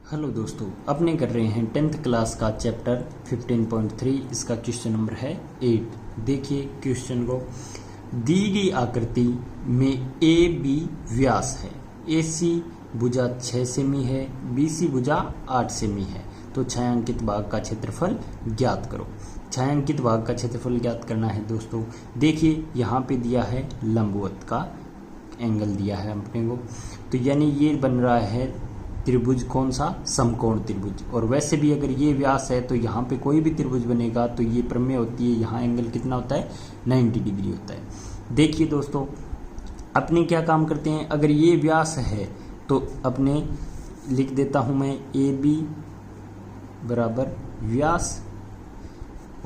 Hello दोस्तों, अपने कर रहे हैं 10th क्लास का चैप्टर 15.3। इसका क्वेश्चन नंबर है 8। देखिए क्वेश्चन को। दी गई आकृति में ए बी व्यास है, ए सी भुजा 6 सेमी है, बी सी भुजा 8 सेमी है, तो छायांकित भाग का क्षेत्रफल ज्ञात करो। छायांकित भाग का क्षेत्रफल ज्ञात करना है दोस्तों। देखिए यहाँ पे दिया है लंबवत का एंगल दिया है अपने को, तो यानी ये बन रहा है त्रिभुज, कौन सा? समकोण त्रिभुज। और वैसे भी अगर ये व्यास है तो यहाँ पे कोई भी त्रिभुज बनेगा तो ये प्रमेय होती है, यहाँ एंगल कितना होता है? 90 डिग्री होता है। देखिए दोस्तों, अपने क्या काम करते हैं, अगर ये व्यास है तो अपने लिख देता हूँ मैं ए बी बराबर व्यास,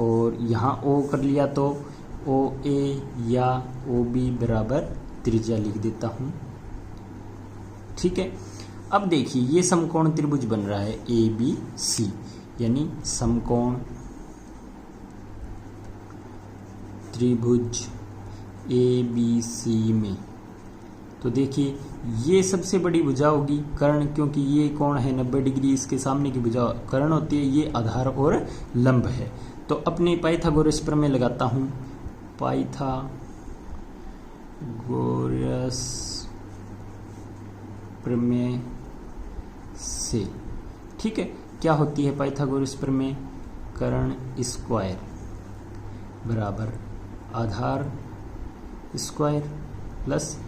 और यहाँ ओ कर लिया तो ओ ए या ओ बी बराबर त्रिज्या लिख देता हूँ। ठीक है। अब देखिए ये समकोण त्रिभुज बन रहा है ए बी सी, यानी समकोण त्रिभुज ए बी सी में। तो देखिए ये सबसे बड़ी भुजा होगी कर्ण, क्योंकि ये कोण है 90 डिग्री, इसके सामने की भुजा कर्ण होती है, ये आधार और लंब है। तो अपने पाइथागोरस प्रमेय लगाता हूँ। पाइथागोरस प्रमेय से, ठीक है, क्या होती है पाइथागोरस प्रमेय? कर्ण स्क्वायर बराबर आधार स्क्वायर प्लस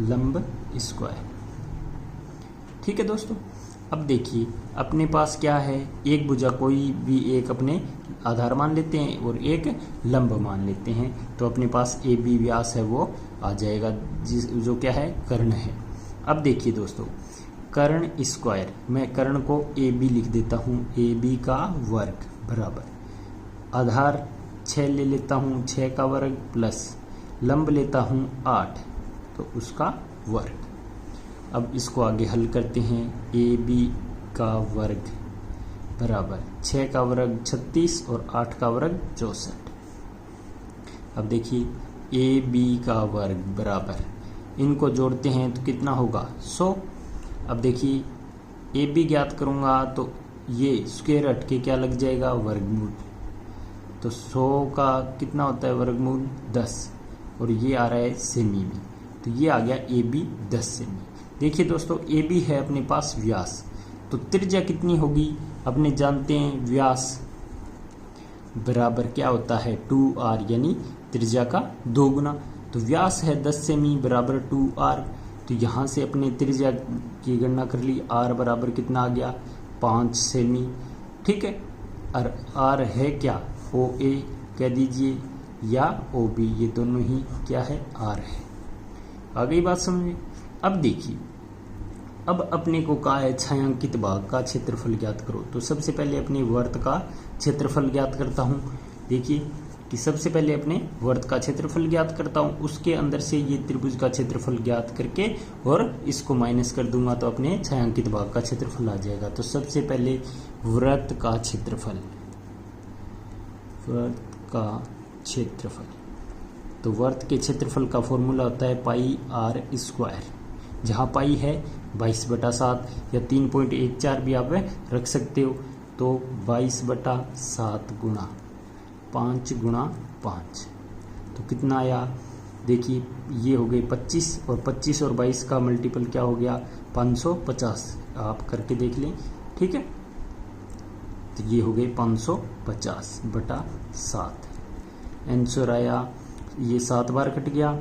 लंब स्क्वायर। ठीक है दोस्तों। अब देखिए अपने पास क्या है, एक भुजा कोई भी एक अपने आधार मान लेते हैं और एक लंब मान लेते हैं, तो अपने पास ए बी व्यास है वो आ जाएगा, जो क्या है? कर्ण है। अब देखिए दोस्तों, कर्ण स्क्वायर, मैं कर्ण को ए बी लिख देता हूँ, ए बी का वर्ग बराबर आधार 6 ले लेता हूँ, 6 का वर्ग प्लस लंब लेता हूँ 8, तो उसका वर्ग। अब इसको आगे हल करते हैं। ए बी का वर्ग बराबर 6 का वर्ग 36 और 8 का वर्ग 64। अब देखिए ए बी का वर्ग बराबर, इनको जोड़ते हैं तो कितना होगा? 100। अब देखिए ए बी ज्ञात करूँगा तो ये स्क्वायर हट के क्या लग जाएगा? वर्गमूल। तो 100 का कितना होता है वर्गमूल? 10, और ये आ रहा है सेमी में, तो ये आ गया ए बी 10 सेमी। देखिए दोस्तों, ए बी है अपने पास व्यास, तो त्रिज्या कितनी होगी? अपने जानते हैं व्यास बराबर क्या होता है? 2r, यानी त्रिज्या का 2 गुना। तो व्यास है 10 सेमी बराबर 2r, तो यहाँ से अपने त्रिज्या की गणना कर ली। r बराबर कितना आ गया? 5 सेमी। ठीक है। और r है क्या? ओ ए कह दीजिए या ओ बी, ये दोनों ही क्या है? r है। आ गई बात समझ? अब देखिए, अब अपने को कहा है छायांकित भाग का क्षेत्रफल ज्ञात करो। तो सबसे पहले अपने वर्त का क्षेत्रफल ज्ञात करता हूँ। देखिए कि सबसे पहले अपने वर्त का क्षेत्रफल ज्ञात करता हूँ, उसके अंदर से ये त्रिभुज का क्षेत्रफल ज्ञात करके और इसको माइनस कर दूंगा तो अपने छायांकित भाग का क्षेत्रफल आ जाएगा। तो सबसे पहले वृत्त का क्षेत्रफल, वृत्त का क्षेत्रफल, तो वर्त के क्षेत्रफल का फॉर्मूला होता है पाई आर स्क्वायर, जहाँ पाई है 22/7 या 3.14 भी आप रख सकते हो। तो 22/7 गुणा 5 गुणा 5, तो कितना आया? देखिए ये हो गई 25, और 25 और 22 का मल्टीपल क्या हो गया? 550। आप करके देख लें। ठीक है। तो ये हो गई 550/7। आंसर आया, ये 7 बार कट गया,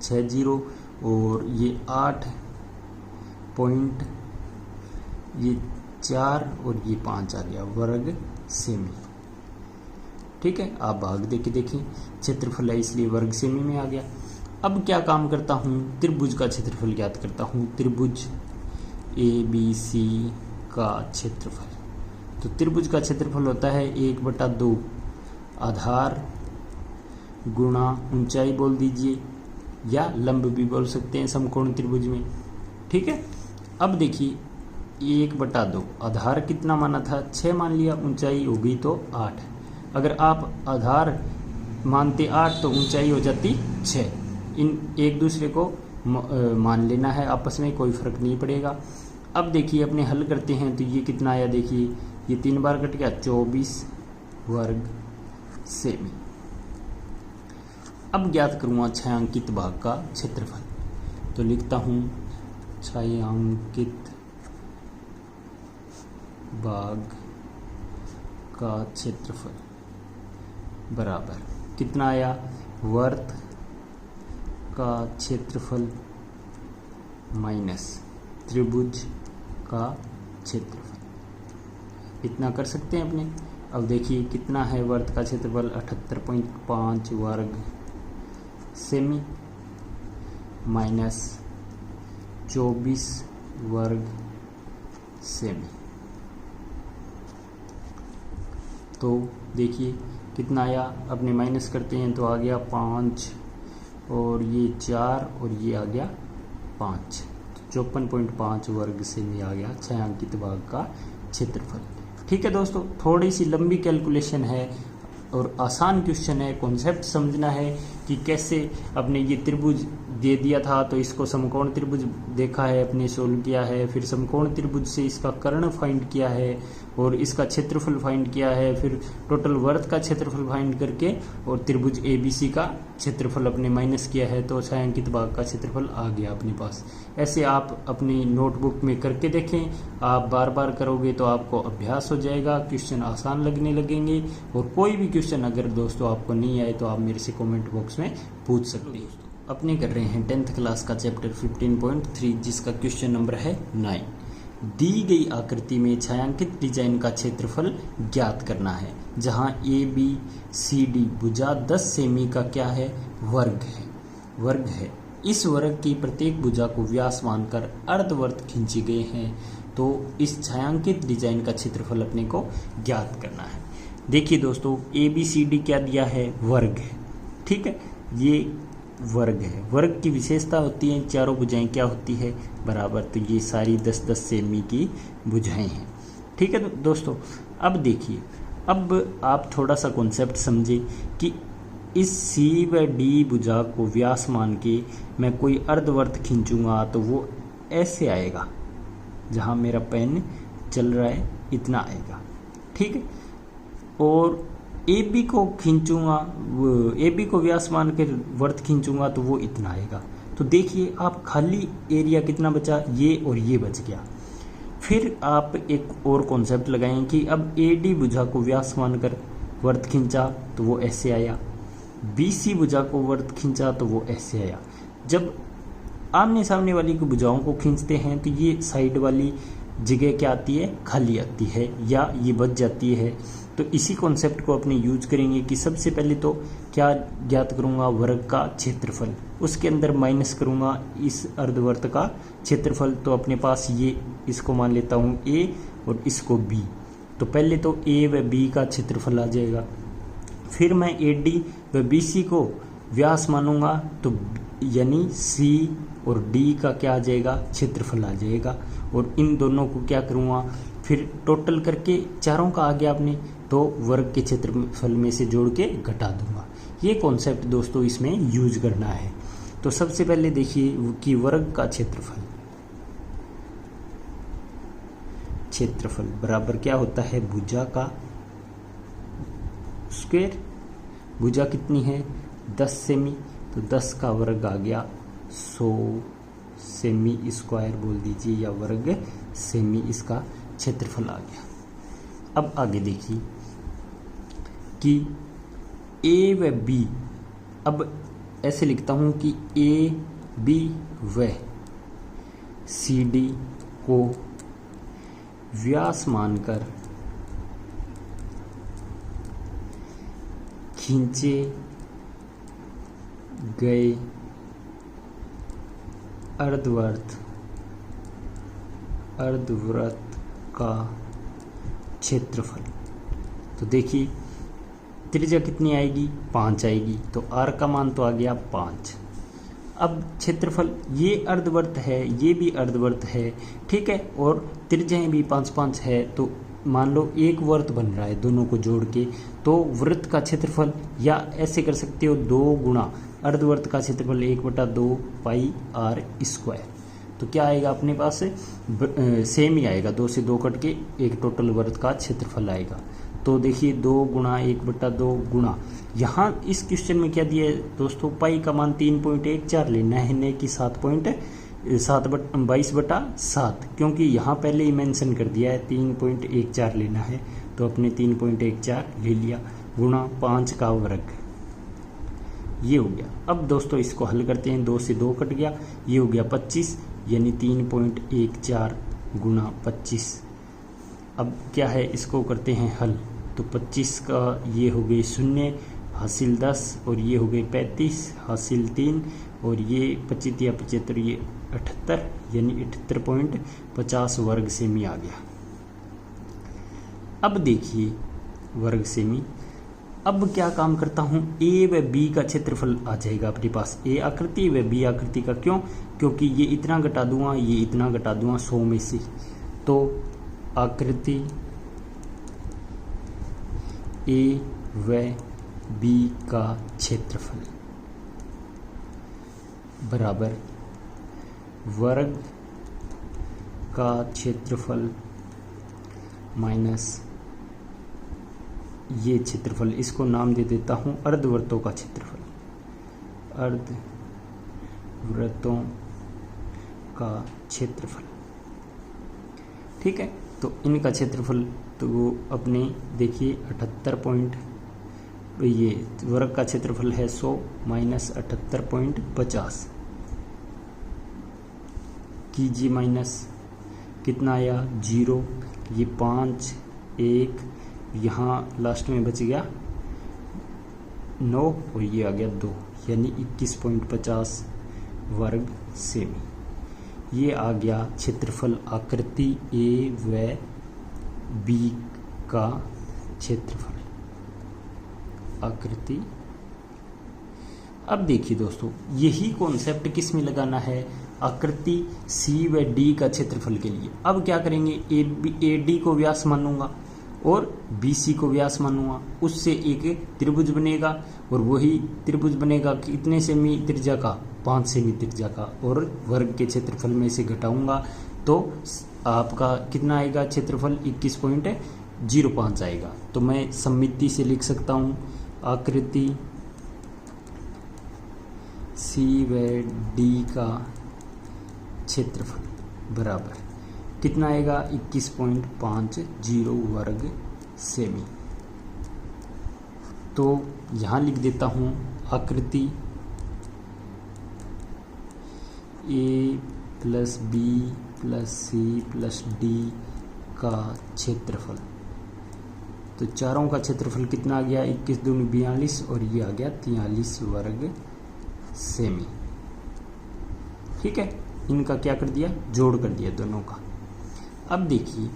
6 0, और ये 8 पॉइंट, ये 4 और ये 5 आ गया वर्ग सेमी। ठीक है। आप भाग दे के देखें, क्षेत्रफल है इसलिए वर्ग सेमी में आ गया। अब क्या काम करता हूँ? त्रिभुज का क्षेत्रफल ज्ञात करता हूँ। त्रिभुज ए बी सी का क्षेत्रफल, तो त्रिभुज का क्षेत्रफल होता है 1/2 आधार गुणा ऊंचाई बोल दीजिए, या लंब भी बोल सकते हैं समकोण त्रिभुज में। ठीक है। अब देखिए 1/2 आधार कितना माना था? 6 मान लिया, ऊंचाई हो गई तो 8। अगर आप आधार मानते 8 तो ऊंचाई हो जाती 6। इन एक दूसरे को मान लेना है आपस में, कोई फर्क नहीं पड़ेगा। अब देखिए अपने हल करते हैं तो ये कितना आया, देखिए ये 3 बार कट गया, 24 वर्ग सेमी। अब ज्ञात करूँगा छायांकित भाग का क्षेत्रफल, तो लिखता हूँ छायांकित भाग का क्षेत्रफल बराबर कितना आया, वर्त का क्षेत्रफल माइनस त्रिभुज का क्षेत्रफल। इतना कर सकते हैं अपने। अब देखिए कितना है वर्त का क्षेत्रफल, 78.5 वर्ग सेमी माइनस 24 वर्ग सेमी। तो देखिए कितना आया, अपने माइनस करते हैं तो आ गया 5 और ये 4 और ये आ गया 5, 54.5 वर्ग सेमी आ गया छायांकित भाग का क्षेत्रफल। ठीक है दोस्तों, थोड़ी सी लंबी कैलकुलेशन है और आसान क्वेश्चन है। कॉन्सेप्ट समझना है कि कैसे अपने ये त्रिभुज दे दिया था तो इसको समकोण त्रिभुज देखा है, अपने सोल्व किया है, फिर समकोण त्रिभुज से इसका कर्ण फाइंड किया है और इसका क्षेत्रफल फाइंड किया है, फिर टोटल वर्त का क्षेत्रफल फाइंड करके और त्रिभुज ABC का क्षेत्रफल अपने माइनस किया है, तो छायांकित भाग का क्षेत्रफल आ गया अपने पास। ऐसे आप अपनी नोटबुक में करके देखें, आप बार बार करोगे तो आपको अभ्यास हो जाएगा, क्वेश्चन आसान लगने लगेंगे। और कोई भी क्वेश्चन अगर दोस्तों आपको नहीं आए तो आप मेरे से कमेंट बॉक्स में पूछ सकते हैं। अपने कर रहे हैं 10th क्लास का चैप्टर 15.3 जिसका क्वेश्चन नंबर है 9। दी गई आकृति में छायांकित डिजाइन का क्षेत्रफल ज्ञात करना है, जहां ABCD भुजा 10 सेमी का क्या है, वर्ग है। इस वर्ग की प्रत्येक भुजा को व्यास मानकर अर्धवर्त खींचे गए हैं, तो इस छायांकित डिजाइन का क्षेत्रफल अपने को ज्ञात करना है। देखिए दोस्तों ABCD क्या दिया है, वर्ग है। ठीक है, ये वर्ग है। वर्ग की विशेषता होती है चारों भुजाएं क्या होती है, बराबर। तो ये सारी 10-10 सेमी की भुजाएं हैं। ठीक है दोस्तों, अब देखिए, अब आप थोड़ा सा कॉन्सेप्ट समझे कि इस C व D भुजा को व्यास मान के मैं कोई अर्धवर्त खींचूंगा तो वो ऐसे आएगा, जहां मेरा पेन चल रहा है इतना आएगा। ठीक है, और AB को खींचूंगा, AB को व्यास मान के वर्त खींचूंगा तो वो इतना आएगा। तो देखिए आप खाली एरिया कितना बचा, ये और ये बच गया। फिर आप एक और कॉन्सेप्ट लगाएं कि अब AD भुजा को व्यास मानकर वर्त खींचा तो वो ऐसे आया, BC भुजा को वर्त खींचा तो वो ऐसे आया। जब आमने सामने वाली की भुजाओं को खींचते हैं तो ये साइड वाली जगह क्या आती है, खाली आती है या ये बच जाती है। तो इसी कॉन्सेप्ट को अपने यूज करेंगे कि सबसे पहले तो क्या ज्ञात करूंगा, वर्ग का क्षेत्रफल, उसके अंदर माइनस करूंगा इस अर्धवर्त का क्षेत्रफल। तो अपने पास ये इसको मान लेता हूँ A और इसको B, तो पहले तो A व B का क्षेत्रफल आ जाएगा। फिर मैं AD व BC को व्यास मानूंगा तो यानी C और D का क्या आ जाएगा, क्षेत्रफल आ जाएगा। और इन दोनों को क्या करूँगा, फिर टोटल करके चारों का आ गया अपने, तो वर्ग के क्षेत्रफल में से जोड़ के घटा दूंगा। ये कॉन्सेप्ट दोस्तों इसमें यूज करना है। तो सबसे पहले देखिए कि वर्ग का क्षेत्रफल बराबर क्या होता है, भुजा का स्क्वायर। भुजा कितनी है, 10 सेमी, तो 10 का वर्ग आ गया 100 सेमी स्क्वायर बोल दीजिए, या वर्ग सेमी इसका क्षेत्रफल आ गया। अब आगे देखिए कि A व B, अब ऐसे लिखता हूं कि AB व CD को व्यास मानकर खींचे गए अर्धवृत्त का क्षेत्रफल। तो देखिए त्रिज्या कितनी आएगी, 5 आएगी, तो R का मान तो आ गया 5। अब क्षेत्रफल, ये अर्धवर्त है, ये भी अर्धवर्त है, ठीक है, और त्रिज्याएं भी 5-5 है। तो मान लो एक वर्त बन रहा है दोनों को जोड़ के, तो वृत्त का क्षेत्रफल, या ऐसे कर सकते हो 2 गुणा अर्धवर्त का क्षेत्रफल 1/2 पाई R स्क्वायर। तो क्या आएगा अपने पास सेम ही आएगा, 2 से 2 कट के एक टोटल वर्ग का क्षेत्रफल आएगा। तो देखिए 2 गुणा 1/2 गुणा, यहाँ इस क्वेश्चन में क्या दिया है दोस्तों, पाई का मान 3.14 लेना है, नहीं कि 22/7, क्योंकि यहाँ पहले ही मेंशन कर दिया है 3.14 लेना है, तो अपने 3.14 ले लिया, गुणा 5 का वर्ग, ये हो गया। अब दोस्तों इसको हल करते हैं, 2 से 2 कट गया, ये हो गया 25, यानी 3.14 गुणा 25। अब क्या है, इसको करते हैं हल, तो 25 का ये हो गए 0, हासिल 10, और ये हो गए 35, हासिल 3, और ये 25 या 75, ये 78, यानी 78.50 वर्ग सेमी आ गया। अब देखिए वर्ग सेमी, अब क्या काम करता हूँ, ए व बी का क्षेत्रफल आ जाएगा अपने पास, ए आकृति व बी आकृति का, क्यों, क्योंकि ये इतना घटा दूंगा, ये इतना घटा दूंगा 100 में से, तो आकृति ए व बी का क्षेत्रफल बराबर वर्ग का क्षेत्रफल माइनस ये क्षेत्रफल, इसको नाम दे देता हूँ अर्धवृत्तों का क्षेत्रफल, अर्धवृत्तों का क्षेत्रफल। ठीक है, तो इनका क्षेत्रफल तो वो अपने देखिए 78 ये वर्ग का क्षेत्रफल है 100 माइनस 78.50 कीजिए, माइनस कितना आया 0, ये 5 1, यहाँ लास्ट में बच गया 9, और ये आ गया 2, यानी 21.50 वर्ग सेमी। ये आ गया क्षेत्रफल आकृति ए व बी का क्षेत्रफल, आकृति। अब देखिए दोस्तों, यही कॉन्सेप्ट किस में लगाना है, आकृति सी व डी का क्षेत्रफल के लिए। अब क्या करेंगे, ए डी को व्यास मानूंगा और बी सी को व्यास मानूंगा, उससे एक त्रिभुज बनेगा, और वही त्रिभुज बनेगा कितने सेमी त्रिज्या का, 5 सेमी त्रिज्या का, और वर्ग के क्षेत्रफल में से घटाऊंगा तो आपका कितना आएगा क्षेत्रफल, 21.05 आएगा। तो मैं सममिति से लिख सकता हूँ आकृति सी व डी का क्षेत्रफल बराबर कितना आएगा, 21.50 वर्ग सेमी। तो यहाँ लिख देता हूँ आकृति A plus B plus C plus D का क्षेत्रफल, तो चारों का क्षेत्रफल कितना आ गया, 21 दूनी 42, और ये आ गया 43 वर्ग सेमी। ठीक है, इनका क्या कर दिया, जोड़ कर दिया दोनों का। अब देखिए,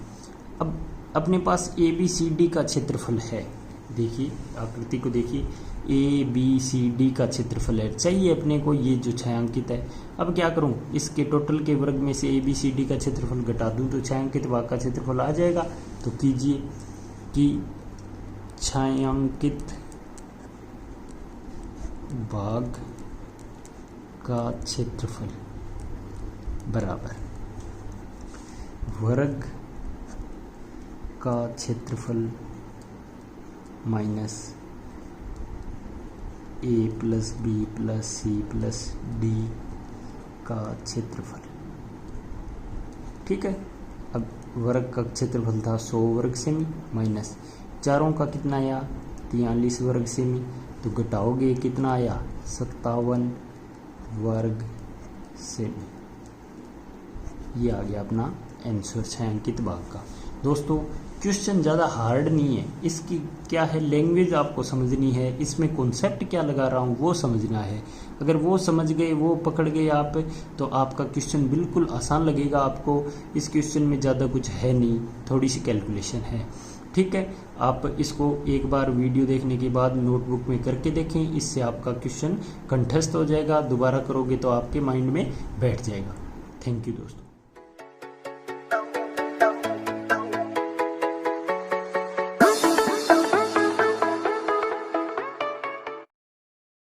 अब अपने पास ए बी सी डी का क्षेत्रफल है, देखिए आकृति को देखिए, ए बी सी डी का क्षेत्रफल है, चाहिए अपने को ये जो छायांकित है। अब क्या करूं, इसके टोटल के वर्ग में से ए बी सी डी का क्षेत्रफल घटा दूं तो छायांकित भाग का क्षेत्रफल आ जाएगा। तो कीजिए कि छायांकित भाग का क्षेत्रफल बराबर वर्ग का क्षेत्रफल minus A plus B plus C plus D का क्षेत्रफल। ठीक है, अब वर्ग का क्षेत्रफल था 100 वर्ग सेमी, माइनस चारों का कितना आया 43 वर्ग सेमी, तो घटाओगे कितना आया 57 वर्ग सेमी। ये आ गया अपना आंसर छायांकित भाग का। दोस्तों क्वेश्चन ज़्यादा हार्ड नहीं है, इसकी क्या है लैंग्वेज आपको समझनी है, इसमें कॉन्सेप्ट क्या लगा रहा हूँ वो समझना है। अगर वो समझ गए, वो पकड़ गए आप, तो आपका क्वेश्चन बिल्कुल आसान लगेगा आपको। इस क्वेश्चन में ज़्यादा कुछ है नहीं, थोड़ी सी कैलकुलेशन है। ठीक है, आप इसको एक बार वीडियो देखने के बाद नोटबुक में करके देखें, इससे आपका क्वेश्चन कंठस्थ हो जाएगा। दोबारा करोगे तो आपके माइंड में बैठ जाएगा। थैंक यू दोस्तों।